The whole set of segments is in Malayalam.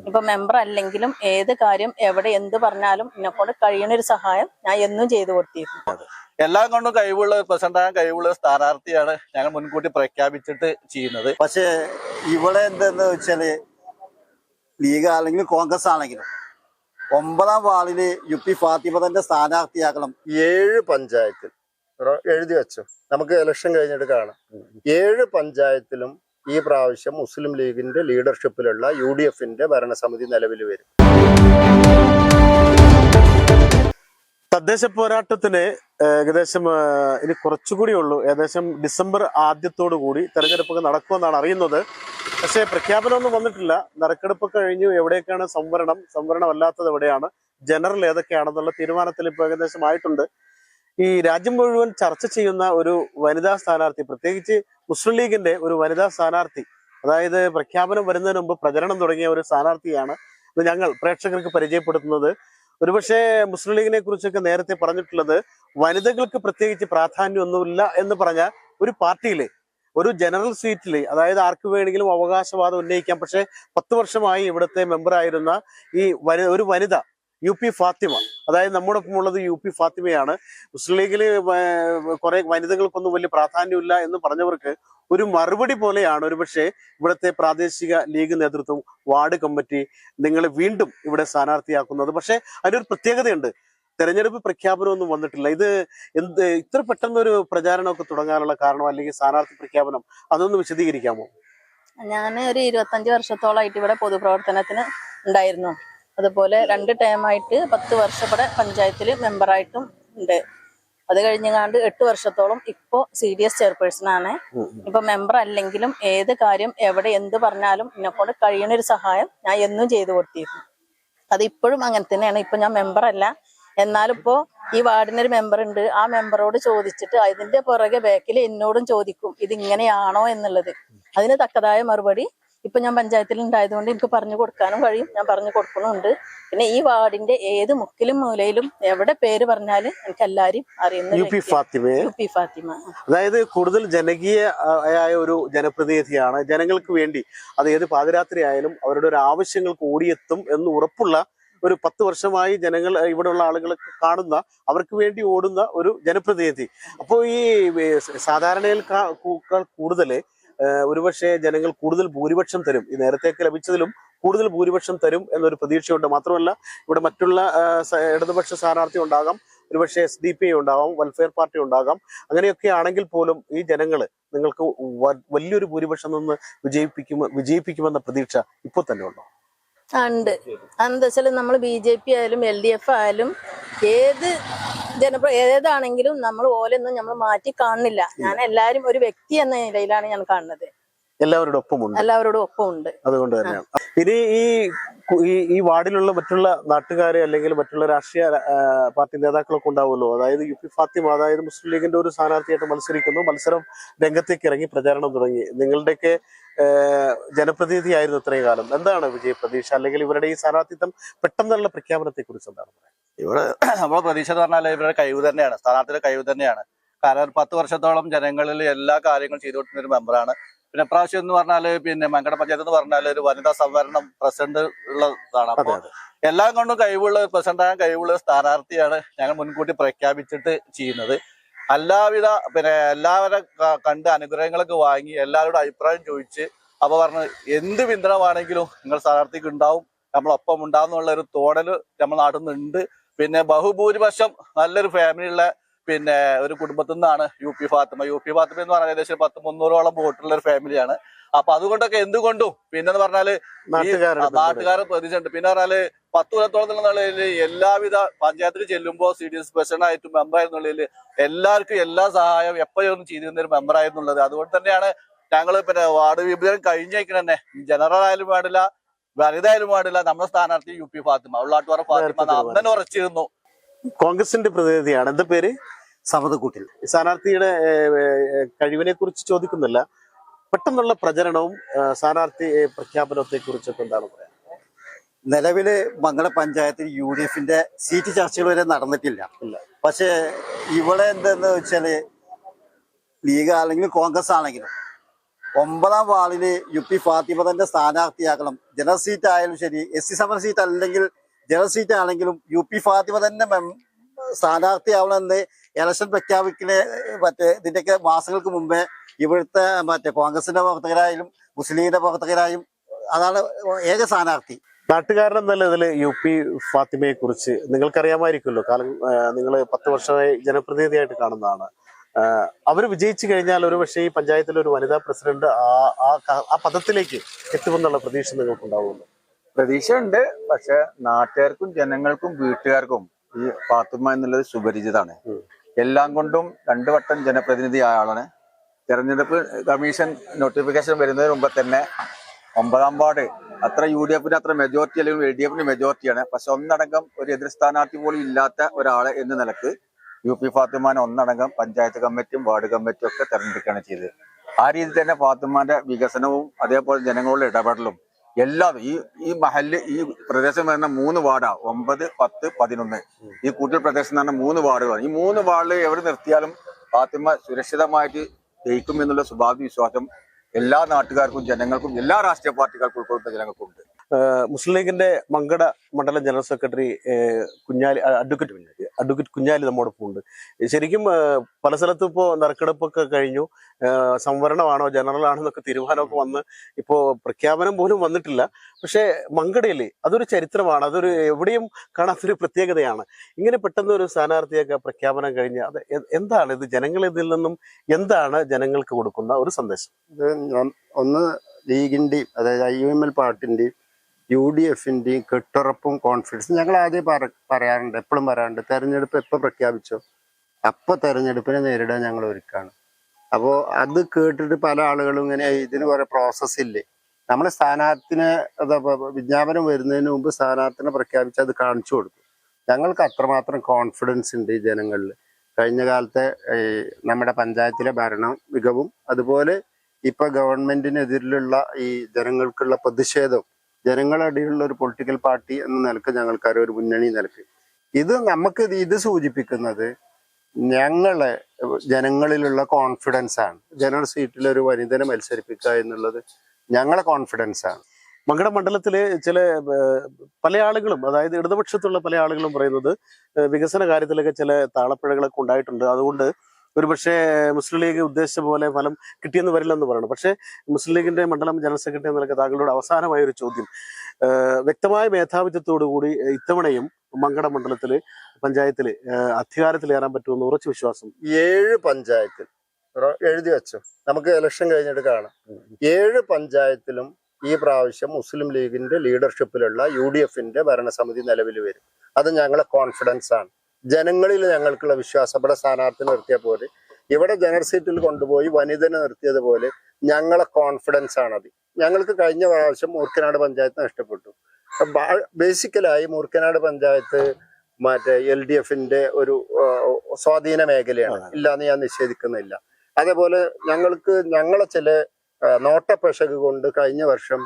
ഇപ്പൊ മെമ്പർ അല്ലെങ്കിലും ഏത് കാര്യം എവിടെ എന്ത് പറഞ്ഞാലും എന്നെക്കൊണ്ട് കഴിയുന്ന ഒരു സഹായം ഞാൻ എന്നും ചെയ്തു കൊടുത്തിരുന്നു. എല്ലാം കൊണ്ടും കഴിവുള്ള പ്രസിഡന്റാകാൻ കഴിവുള്ള സ്ഥാനാർത്ഥിയാണ് ഞങ്ങൾ മുൻകൂട്ടി പ്രഖ്യാപിച്ചിട്ട് ചെയ്യുന്നത്. പക്ഷേ ഇവിടെ എന്തെന്ന് വെച്ചാല് ലീഗ് ആണെങ്കിലും കോൺഗ്രസ് ആണെങ്കിലും 9ാം വാർഡില് UP ഫാത്തിമ തന്നെ സ്ഥാനാർത്ഥിയാക്കണം. 7 പഞ്ചായത്തിൽ എഴുതി വെച്ചു, നമുക്ക് ഇലക്ഷൻ കഴിഞ്ഞിട്ട് കാണാം. 7 പഞ്ചായത്തിലും ഈ പ്രാവശ്യം മുസ്ലിം ലീഗിന്റെ ലീഡർഷിപ്പിലുള്ള UDFന്റെ ഭരണസമിതി നിലവിൽ വരും. തദ്ദേശ പോരാട്ടത്തിന് ഏകദേശം ഇനി കുറച്ചുകൂടി ഉള്ളൂ. ഏകദേശം ഡിസംബർ ആദ്യത്തോടു കൂടി തെരഞ്ഞെടുപ്പൊക്കെ നടക്കുമെന്നാണ് അറിയുന്നത്. പക്ഷേ പ്രഖ്യാപനമൊന്നും വന്നിട്ടില്ല. നറുക്കെടുപ്പ് കഴിഞ്ഞു. എവിടേക്കാണ് സംവരണം അല്ലാത്തത് എവിടെയാണ്, ജനറൽ ഏതൊക്കെയാണെന്നുള്ള തീരുമാനത്തിൽ ഇപ്പോൾ ഏകദേശം ആയിട്ടുണ്ട്. ഈ രാജ്യം മുഴുവൻ ചർച്ച ചെയ്യുന്ന ഒരു വനിതാ സ്ഥാനാർത്ഥി, പ്രത്യേകിച്ച് മുസ്ലിം ലീഗിന്റെ ഒരു വനിതാ സ്ഥാനാർത്ഥി, അതായത് പ്രഖ്യാപനം വരുന്നതിന് മുമ്പ് പ്രചരണം തുടങ്ങിയ ഒരു സ്ഥാനാർത്ഥിയാണ് ഇത് ഞങ്ങൾ പ്രേക്ഷകർക്ക് പരിചയപ്പെടുത്തുന്നത്. ഒരുപക്ഷെ മുസ്ലിം ലീഗിനെ കുറിച്ചൊക്കെ നേരത്തെ പറഞ്ഞിട്ടുള്ളത് വനിതകൾക്ക് പ്രത്യേകിച്ച് പ്രാധാന്യമൊന്നുമില്ല എന്ന് പറഞ്ഞ ഒരു പാർട്ടിയിലെ ഒരു ജനറൽ സീറ്റില്, അതായത് ആർക്ക് വേണമെങ്കിലും അവകാശവാദം ഉന്നയിക്കാം. പക്ഷെ 10 വർഷമായി ഇവിടുത്തെ മെമ്പറായിരുന്ന ഈ ഒരു വനിത UP ഫാത്തിമ, അതായത് നമ്മോടൊപ്പം ഉള്ളത് UP ഫാത്തിമയാണ്. മുസ്ലിം ലീഗില് കുറെ വനിതകൾക്കൊന്നും വലിയ പ്രാധാന്യമില്ല എന്ന് പറഞ്ഞവർക്ക് ഒരു മറുപടി പോലെയാണ് ഒരുപക്ഷെ ഇവിടുത്തെ പ്രാദേശിക ലീഗ് നേതൃത്വം, വാർഡ് കമ്മിറ്റി നിങ്ങളെ വീണ്ടും ഇവിടെ സ്ഥാനാർത്ഥിയാക്കുന്നത്. പക്ഷെ അതിനൊരു പ്രത്യേകതയുണ്ട്, തെരഞ്ഞെടുപ്പ് പ്രഖ്യാപനമൊന്നും വന്നിട്ടില്ല. ഇത് ഇത്ര പെട്ടെന്നൊരു പ്രചാരണമൊക്കെ തുടങ്ങാനുള്ള കാരണം, അല്ലെങ്കിൽ സ്ഥാനാർത്ഥി പ്രഖ്യാപനം, അതൊന്ന് വിശദീകരിക്കാമോ? ഞാൻ ഒരു 25 വർഷത്തോളമായിട്ട് ഇവിടെ പൊതുപ്രവർത്തനത്തിന് ഉണ്ടായിരുന്നു. അതുപോലെ 2 ടൈമായിട്ട് 10 വർഷം ഇവിടെ പഞ്ചായത്തിൽ മെമ്പറായിട്ടും ഉണ്ട്. അത് കഴിഞ്ഞാണ്ട് 8 വർഷത്തോളം ഇപ്പോ CDS ചെയർപേഴ്സൺ ആണ്. ഇപ്പൊ മെമ്പർ അല്ലെങ്കിലും ഏത് കാര്യം എവിടെ എന്ത് പറഞ്ഞാലും എന്നെക്കൊണ്ട് കഴിയുന്ന ഒരു സഹായം ഞാൻ എന്നും ചെയ്തു കൊടുത്തിരുന്നു. അത് ഇപ്പോഴും അങ്ങനെ തന്നെയാണ്. ഇപ്പൊ ഞാൻ മെമ്പർ അല്ല, എന്നാലും ഇപ്പോ ഈ വാർഡിനൊരു മെമ്പർ ഉണ്ട്. ആ മെമ്പറോട് ചോദിച്ചിട്ട് അതിന്റെ പുറകെ ബാക്കിൽ എന്നോടും ചോദിക്കും ഇത് ഇങ്ങനെയാണോ എന്നുള്ളത്. അതിന് തക്കതായ മറുപടി ഇപ്പൊ ഞാൻ പഞ്ചായത്തിൽ ഉണ്ടായതുകൊണ്ട് എനിക്ക് പറഞ്ഞു കൊടുക്കാനും കഴിയും, ഞാൻ പറഞ്ഞു കൊടുക്കണുണ്ട്. പിന്നെ ഈ വാർഡിന്റെ ഏത് മുക്കിലും മൂലയിലും എവിടെ പേര് പറഞ്ഞാലും എനിക്ക് എല്ലാരും അറിയുന്ന UP ഫാത്തിമ. അതായത് കൂടുതൽ ജനകീയമായ ഒരു ജനപ്രതിനിധിയാണ്. ജനങ്ങൾക്ക് വേണ്ടി അത് ഏത് പാതിരാത്രി ആയാലും അവരുടെ ഒരു ആവശ്യങ്ങൾക്ക് ഓടിയെത്തും എന്ന് ഉറപ്പുള്ള ഒരു 10 വർഷമായി ജനങ്ങൾ ഇവിടെയുള്ള ആളുകൾ കാണുന്ന, അവർക്ക് വേണ്ടി ഓടുന്ന ഒരു ജനപ്രതിനിധി. അപ്പോൾ ഈ സാധാരണയിൽ കൂടുതൽ ഒരുപക്ഷെ ജനങ്ങൾ കൂടുതൽ ഭൂരിപക്ഷം തരും, ഈ നേരത്തേക്ക് ലഭിച്ചതിലും കൂടുതൽ ഭൂരിപക്ഷം തരും എന്നൊരു പ്രതീക്ഷയുണ്ട്. മാത്രമല്ല ഇവിടെ മറ്റുള്ള ഇടതുപക്ഷ സ്ഥാനാർത്ഥി ഉണ്ടാകാം, ഒരുപക്ഷെ SDPI ഉണ്ടാകാം, വെൽഫെയർ പാർട്ടി ഉണ്ടാകാം. അങ്ങനെയൊക്കെ ആണെങ്കിൽ പോലും ഈ ജനങ്ങൾ നിങ്ങൾക്ക് വലിയൊരു ഭൂരിപക്ഷം നിന്ന് വിജയിപ്പിക്കുമെന്ന പ്രതീക്ഷ ഇപ്പോൾ തന്നെ ഉണ്ടോ? ഉണ്ട്. എന്താ വെച്ചാൽ നമ്മൾ BJP ആയാലും LDF ആയാലും ഏതാണെങ്കിലും നമ്മൾ ഓലൊന്നും നമ്മൾ മാറ്റി കാണുന്നില്ല. ഞാൻ എല്ലാരും ഒരു വ്യക്തി എന്ന നിലയിലാണ് ഞാൻ കാണുന്നത്. എല്ലാവരോടും ഒപ്പമുണ്ട്. അതുകൊണ്ട് തന്നെയാണ് ഇനി ഈ വാർഡിലുള്ള മറ്റുള്ള നാട്ടുകാരെ അല്ലെങ്കിൽ മറ്റുള്ള രാഷ്ട്രീയ പാർട്ടി നേതാക്കളൊക്കെ ഉണ്ടാവുമല്ലോ. അതായത് UP ഫാത്തിമ, അതായത് മുസ്ലിം ലീഗിന്റെ ഒരു സ്ഥാനാർത്ഥിയായിട്ട് മത്സരിക്കുന്നു, മത്സരം രംഗത്തേക്ക് ഇറങ്ങി പ്രചാരണം തുടങ്ങി. നിങ്ങളുടെയൊക്കെ ജനപ്രതിനിധിയായിരുന്നു ഇത്രയും കാലം. എന്താണ് വിജയ പ്രതീക്ഷ, അല്ലെങ്കിൽ ഇവരുടെ ഈ സ്ഥാനാർത്ഥിത്വം പെട്ടെന്നുള്ള പ്രഖ്യാപനത്തെ കുറിച്ച് എന്താണ് പറയുക? ഇവിടെ നമ്മളെ പ്രതീക്ഷ എന്ന് പറഞ്ഞാൽ ഇവരുടെ കഴിവ് തന്നെയാണ്, സ്ഥാനാർത്ഥിയുടെ കഴിവ് തന്നെയാണ്. കാരണം 10 വർഷത്തോളം ജനങ്ങളിൽ എല്ലാ കാര്യങ്ങളും ചെയ്തുകൊണ്ടിരുന്ന ഒരു മെമ്പറാണ്. പിന്നെ പ്രാവശ്യം എന്ന് പറഞ്ഞാല് മങ്കട പഞ്ചായത്ത് എന്ന് പറഞ്ഞാൽ ഒരു വനിതാ സംവരണം പ്രസിഡന്റ് ഉള്ളതാണ്. അപ്പൊ എല്ലാം കൊണ്ടും കഴിവുള്ള പ്രസിഡന്റാകാൻ കഴിവുള്ള സ്ഥാനാർത്ഥിയാണ് ഞങ്ങൾ മുൻകൂട്ടി പ്രഖ്യാപിച്ചിട്ട് ചെയ്യുന്നത്. എല്ലാവിധ എല്ലാവരും കണ്ട് അനുഗ്രഹങ്ങളൊക്കെ വാങ്ങി എല്ലാവരുടെ അഭിപ്രായം ചോദിച്ച് അപ്പൊ പറഞ്ഞു എന്ത് പിന്തുണമാണെങ്കിലും നിങ്ങൾ സ്ഥാനാർത്ഥിക്ക് ഉണ്ടാവും, നമ്മളൊപ്പം ഉണ്ടാവും എന്നുള്ള ഒരു തോന്നല് നമ്മുടെ നാട്ടിൽ നിന്നുണ്ട്. പിന്നെ ബഹുഭൂരിപക്ഷം നല്ലൊരു ഫാമിലിയുള്ള ഒരു കുടുംബത്തിൽ നിന്നാണ് UP ഫാത്തിമ എന്ന് പറഞ്ഞാൽ ഏകദേശം 100-300ഓളം വോട്ടുള്ള ഒരു ഫാമിലിയാണ്. അപ്പൊ അതുകൊണ്ടൊക്കെ എന്തുകൊണ്ടും പിന്നെന്ന് പറഞ്ഞാല് നാട്ടുകാരെ പ്രതീക്ഷയുണ്ട്. പിന്നെ പറഞ്ഞാല് 10 കൊല്ലത്തോളം നിലയിൽ എല്ലാവിധ പഞ്ചായത്തിൽ ചെല്ലുമ്പോൾ CDS പ്രസിഡന്റ് ആയിട്ടും മെമ്പർ ആയിരുന്നുള്ളിൽ എല്ലാവർക്കും എല്ലാ സഹായവും എപ്പോഴും ചെയ്തിരുന്ന ഒരു മെമ്പർ ആയിരുന്നുള്ളത്. അതുകൊണ്ട് തന്നെയാണ് ഞങ്ങള് വാർഡ് വിഭജനം കഴിഞ്ഞേക്കണ തന്നെ ജനറൽ ആയാലും പാടില്ല, വനിതായാലും പാടില്ല, നമ്മുടെ സ്ഥാനാർത്ഥി UP ഫാത്തിമ, ഉള്ളാട്ടുപാറ ഫാത്തിമ അന്നെ ഉറച്ചിരുന്നു. കോൺഗ്രസിന്റെ പ്രതിനിധിയാണ്, എന്താ പേര്? സമതക്കൂട്ടിൽ. സ്ഥാനാർത്ഥിയുടെ കഴിവിനെ കുറിച്ച് ചോദിക്കുന്നില്ല, പെട്ടെന്നുള്ള പ്രചരണവും സ്ഥാനാർത്ഥി പ്രഖ്യാപനത്തെ കുറിച്ചൊക്കെ എന്താണ് പറയാ? നിലവില് മംഗള പഞ്ചായത്തിൽ UDFന്റെ സീറ്റ് ചർച്ചകൾ വരെ നടന്നിട്ടില്ല. പക്ഷെ ഇവിടെ എന്തെന്ന് വെച്ചാല് ലീഗ് ആണെങ്കിലും കോൺഗ്രസ് ആണെങ്കിലും 9ാം വാർഡില് UP ഫാത്തിമ തന്നെ സ്ഥാനാർത്ഥിയാക്കണം. ജനറൽ സീറ്റ് ആയാലും ശരി, SC സമര സീറ്റ് അല്ലെങ്കിൽ ജനറൽ സീറ്റ് ആണെങ്കിലും UP ഫാത്തിമ തന്നെ സ്ഥാനാർത്ഥിയാവണമെന്ന് ഇലക്ഷൻ പ്രഖ്യാപിക്കുന്ന ഇതിന്റെയൊക്കെ മാസങ്ങൾക്ക് മുമ്പേ ഇവിടുത്തെ കോൺഗ്രസിന്റെ പ്രവർത്തകരായാലും മുസ്ലിം ലീഗിന്റെ പ്രവർത്തകരായും അതാണ് ഏക സ്ഥാനാർത്ഥി. നാട്ടുകാരൻ എന്ന നിലയിൽ UP ഫാത്തിമയെ കുറിച്ച് നിങ്ങൾക്കറിയാമായിരിക്കുമല്ലോ. കാരണം നിങ്ങൾ 10 വർഷമായി ജനപ്രതിനിധിയായിട്ട് കാണുന്നതാണ്. അവർ വിജയിച്ചു കഴിഞ്ഞാൽ ഒരു പക്ഷേ ഈ പഞ്ചായത്തിലെ ഒരു വനിതാ പ്രസിഡന്റ് ആ പദത്തിലേക്ക് എത്തുമെന്നുള്ള പ്രതീക്ഷ നിങ്ങൾക്കുണ്ടാവുമല്ലോ. പ്രതീക്ഷ ഉണ്ട്. പക്ഷെ നാട്ടുകാർക്കും ജനങ്ങൾക്കും വീട്ടുകാർക്കും ഈ ഫാത്തിമ എന്നുള്ളത് സുപരിചിതമാണ്. എല്ലാം കൊണ്ടും 2 വട്ടം ജനപ്രതിനിധി ആയ ആളാണ്. തെരഞ്ഞെടുപ്പ് കമ്മീഷൻ നോട്ടിഫിക്കേഷൻ വരുന്നതിന് മുമ്പ് തന്നെ 9ാം വാർഡ് അത്ര UDF അത്ര മെജോറിറ്റി അല്ലെങ്കിൽ LDF മെജോറിറ്റിയാണ്. പക്ഷെ ഒന്നടങ്കം ഒരു എതിർ സ്ഥാനാർത്ഥി പോലും ഇല്ലാത്ത ഒരാളെ എന്ന നിലക്ക് UP ഫാത്തിമാനെ ഒന്നടങ്കം പഞ്ചായത്ത് കമ്മിറ്റിയും വാർഡ് കമ്മിറ്റിയും ഒക്കെ തെരഞ്ഞെടുക്കുകയാണ് ചെയ്തത്. ആ രീതിയിൽ തന്നെ ഫാത്തിമാന്റെ വികസനവും അതേപോലെ ജനങ്ങളുടെ ഇടപെടലും എല്ലാം ഈ മഹല്ല് ഈ പ്രദേശം വരുന്ന 3 വാർഡാണ്. 9, 10, 11 ഈ കൂട്ടൽ പ്രദേശം എന്ന് പറഞ്ഞ 3 വാർഡുകളാണ്. ഈ 3 വാർഡിൽ എവിടെ നിർത്തിയാലും ഫാത്തിമ സുരക്ഷിതമായിട്ട് ജയിക്കും എന്നുള്ള സ്വഭാവ വിശ്വാസം എല്ലാ നാട്ടുകാർക്കും ജനങ്ങൾക്കും എല്ലാ രാഷ്ട്രീയ പാർട്ടികൾക്കും ഉൾക്കൊള്ളുന്ന ജനങ്ങൾക്കും ഉണ്ട്. മുസ്ലിം ലീഗിന്റെ മങ്കട മണ്ഡലം ജനറൽ സെക്രട്ടറി അഡ്വക്കേറ്റ് കുഞ്ഞാലി നമ്മോടൊപ്പം ഉണ്ട്. ശരിക്കും പല സ്ഥലത്തും ഇപ്പോൾ നറുക്കെടുപ്പൊക്കെ കഴിഞ്ഞു. സംവരണമാണോ ജനറൽ ആണോ എന്നൊക്കെ തീരുമാനമൊക്കെ വന്ന് ഇപ്പോൾ പ്രഖ്യാപനം പോലും വന്നിട്ടില്ല. പക്ഷേ മങ്കടയിൽ അതൊരു ചരിത്രമാണ്, അതൊരു എവിടെയും കാണാത്തൊരു പ്രത്യേകതയാണ്. ഇങ്ങനെ പെട്ടെന്ന് ഒരു സ്ഥാനാർത്ഥിയൊക്കെ പ്രഖ്യാപനം കഴിഞ്ഞ് അത് എന്താണ് ഇത്, ജനങ്ങളിതിൽ നിന്നും എന്താണ് ജനങ്ങൾക്ക് കൊടുക്കുന്ന ഒരു സന്ദേശം? ഇത് ഒന്ന് ലീഗിന്റെയും അതായത് IUML പാർട്ടിന്റെയും UDFന്റെയും കെട്ടുറപ്പും കോൺഫിഡൻസും ഞങ്ങൾ ആദ്യം പറയാറുണ്ട്, എപ്പോഴും പറയാറുണ്ട്. തെരഞ്ഞെടുപ്പ് എപ്പോൾ പ്രഖ്യാപിച്ചോ അപ്പൊ തെരഞ്ഞെടുപ്പിനെ നേരിടാൻ ഞങ്ങൾ ഒരുക്കാണ്. അപ്പോൾ അത് കേട്ടിട്ട് പല ആളുകളും ഇങ്ങനെ ഇതിന് കുറെ പ്രോസസ് ഇല്ലേ, നമ്മളെ സ്ഥാനാർത്ഥിനെ വിജ്ഞാപനം വരുന്നതിന് മുമ്പ് സ്ഥാനാർത്ഥിനെ പ്രഖ്യാപിച്ച് അത് കാണിച്ചു കൊടുക്കും. ഞങ്ങൾക്ക് അത്രമാത്രം കോൺഫിഡൻസ് ഉണ്ട് ഈ ജനങ്ങളിൽ. കഴിഞ്ഞ കാലത്തെ നമ്മുടെ പഞ്ചായത്തിലെ ഭരണ മികവും അതുപോലെ ഇപ്പൊ ഗവൺമെന്റിനെതിരിലുള്ള ഈ ജനങ്ങൾക്കുള്ള പ്രതിഷേധം, ജനങ്ങളിടയിലുള്ള ഒരു പൊളിറ്റിക്കൽ പാർട്ടി എന്ന നിലക്ക് ഞങ്ങൾക്കറിയാം, ഒരു മുന്നണി നിലക്ക് ഇത് സൂചിപ്പിക്കുന്നത് ഞങ്ങളെ ജനങ്ങളിലുള്ള കോൺഫിഡൻസ് ആണ്. ജനറൽ സീറ്റിൽ ഒരു വനിതനെ മത്സരിപ്പിക്കുക എന്നുള്ളത് ഞങ്ങളെ കോൺഫിഡൻസ് ആണ്. മങ്കട മണ്ഡലത്തില് പല ആളുകളും, അതായത് ഇടതുപക്ഷത്തുള്ള പല ആളുകളും പറയുന്നത് വികസന കാര്യത്തിലൊക്കെ ചില താളപ്പിഴകളൊക്കെ ഉണ്ടായിട്ടുണ്ട്. അതുകൊണ്ട് ഒരുപക്ഷെ മുസ്ലിം ലീഗ് ഉദ്ദേശിച്ച പോലെ ഫലം കിട്ടിയെന്ന് വരില്ലെന്ന് പറയണം. പക്ഷേ മുസ്ലിം ലീഗിന്റെ മണ്ഡലം ജനറൽ സെക്രട്ടറി എന്നൊക്കെ താങ്കളോട് അവസാനമായ ഒരു ചോദ്യം, വ്യക്തമായ മേധാവിത്വത്തോടു കൂടി ഇത്തവണയും മങ്കട മണ്ഡലത്തില് പഞ്ചായത്തില് അധികാരത്തിലേറാൻ പറ്റുമെന്ന് ഉറച്ച വിശ്വാസം? 7 പഞ്ചായത്തിൽ എഴുതി വെച്ചു, നമുക്ക് ഇലക്ഷൻ കഴിഞ്ഞിട്ട് കാണാം. 7 പഞ്ചായത്തിലും ഈ പ്രാവശ്യം മുസ്ലിം ലീഗിന്റെ ലീഡർഷിപ്പിലുള്ള UDFന്റെ ഭരണസമിതി നിലവിൽ വരും. അത് ഞങ്ങളെ കോൺഫിഡൻസ് ആണ്. ജനങ്ങളിൽ ഞങ്ങൾക്കുള്ള വിശ്വാസം. ഇവിടെ സ്ഥാനാർത്ഥി നിർത്തിയ പോലെ ഇവിടെ ജനറൽ സീറ്റിൽ കൊണ്ടുപോയി വനിതനെ നിർത്തിയതുപോലെ ഞങ്ങളെ കോൺഫിഡൻസ് ആണത്. ഞങ്ങൾക്ക് കഴിഞ്ഞ പ്രാവശ്യം മൂർക്കനാട് പഞ്ചായത്ത് നഷ്ടപ്പെട്ടു. ബേസിക്കലായി മൂർക്കനാട് പഞ്ചായത്ത് LDFന്റെ ഒരു സ്വാധീന മേഖലയാണ്, ഇല്ലാന്ന് ഞാൻ നിഷേധിക്കുന്നില്ല. അതേപോലെ ഞങ്ങളെ ചില നോട്ടപ്പശക് കൊണ്ട് കഴിഞ്ഞ വർഷം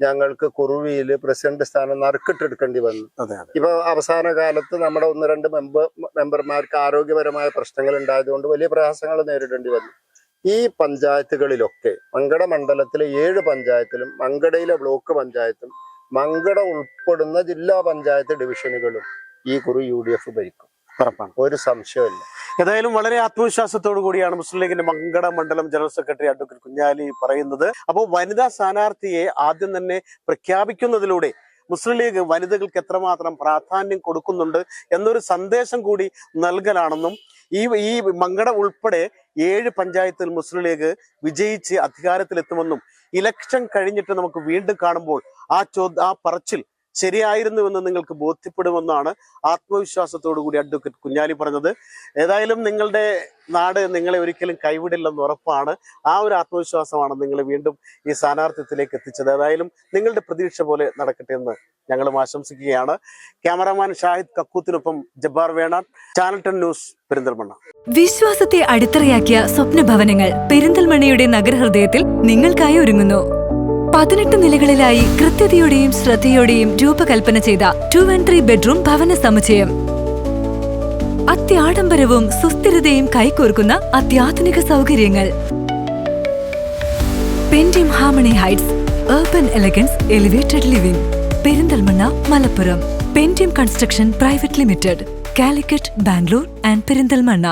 ഞങ്ങൾക്ക് കുറുവിയിൽ പ്രസിഡന്റ് സ്ഥാനം നറുക്കിട്ടെടുക്കേണ്ടി വന്നു. ഇപ്പൊ അവസാന കാലത്ത് നമ്മുടെ 1-2 മെമ്പർമാർക്ക് ആരോഗ്യപരമായ പ്രശ്നങ്ങൾ ഉണ്ടായതുകൊണ്ട് വലിയ പ്രയാസങ്ങൾ നേരിടേണ്ടി വന്നു. ഈ പഞ്ചായത്തുകളിലൊക്കെ മങ്കട മണ്ഡലത്തിലെ 7 പഞ്ചായത്തിലും മങ്കടയിലെ ബ്ലോക്ക് പഞ്ചായത്തും മങ്കട ഉൾപ്പെടുന്ന ജില്ലാ പഞ്ചായത്ത് ഡിവിഷനുകളും ഈ കുറി UDF ഭരിക്കും, ഉറപ്പാണ്, ഒരു സംശയമില്ല. ഏതായാലും വളരെ ആത്മവിശ്വാസത്തോടു കൂടിയാണ് മുസ്ലിം ലീഗിന്റെ മങ്കട മണ്ഡലം ജനറൽ സെക്രട്ടറി അഡ്വക്കേറ്റ് കുഞ്ഞാലി പറയുന്നത്. അപ്പോൾ വനിതാ സ്ഥാനാർത്ഥിയെ ആദ്യം തന്നെ പ്രഖ്യാപിക്കുന്നതിലൂടെ മുസ്ലിം ലീഗ് വനിതകൾക്ക് എത്രമാത്രം പ്രാധാന്യം കൊടുക്കുന്നുണ്ട് എന്നൊരു സന്ദേശം കൂടി നൽകലാണെന്നും ഈ മങ്കട ഉൾപ്പെടെ 7 പഞ്ചായത്തിൽ മുസ്ലിം ലീഗ് വിജയിച്ച് അധികാരത്തിലെത്തുമെന്നും ഇലക്ഷൻ കഴിഞ്ഞിട്ട് നമുക്ക് വീണ്ടും കാണുമ്പോൾ ആ പറച്ചിൽ ശരിയായിരുന്നുവെന്ന് നിങ്ങൾക്ക് ബോധ്യപ്പെടുമെന്നാണ് ആത്മവിശ്വാസത്തോടു കൂടി അഡ്വക്കേറ്റ് കുഞ്ഞാലി പറഞ്ഞത്. ഏതായാലും നിങ്ങളുടെ നാട് നിങ്ങളെ ഒരിക്കലും കൈവിടില്ലെന്ന് ഉറപ്പാണ്. ആ ഒരു ആത്മവിശ്വാസമാണ് നിങ്ങളെ വീണ്ടും ഈ സ്ഥാനാർത്ഥിത്വത്തിലേക്ക് എത്തിച്ചത്. ഏതായാലും നിങ്ങളുടെ പ്രതീക്ഷ പോലെ നടക്കട്ടെ എന്ന് ഞങ്ങളും ആശംസിക്കുകയാണ്. ക്യാമറാമാൻ ഷാഹിദ് കക്കൂത്തിനൊപ്പം ജബ്ബാർ വേണാട്, ചാനൽ 10 ന്യൂസ്, പെരിന്തൽമണ്ണ. വിശ്വാസത്തെ അടിത്തറയാക്കിയ സ്വപ്നഭവനങ്ങൾ പെരിന്തൽമണ്ണയുടെ നഗരഹൃദയത്തിൽ നിങ്ങൾക്കായി ഒരുങ്ങുന്നു. 18 നിലകളിലായി കൃത്യതയോടെയും ശ്രദ്ധയോടെയും രൂപകൽപ്പന ചെയ്ത 2 and 3 ബെഡ്റൂം ഭവന സമുച്ചയം. അത്യാഡംബരവും സുസ്ഥിരതയും കൈകോർക്കുന്ന അത്യാധുനിക സൗകര്യങ്ങൾ. Pentium harmony heights urban elegance elevated living Perinthalmanna Malappuram Pentium construction private limited Calicut Bangalore and Perinthalmanna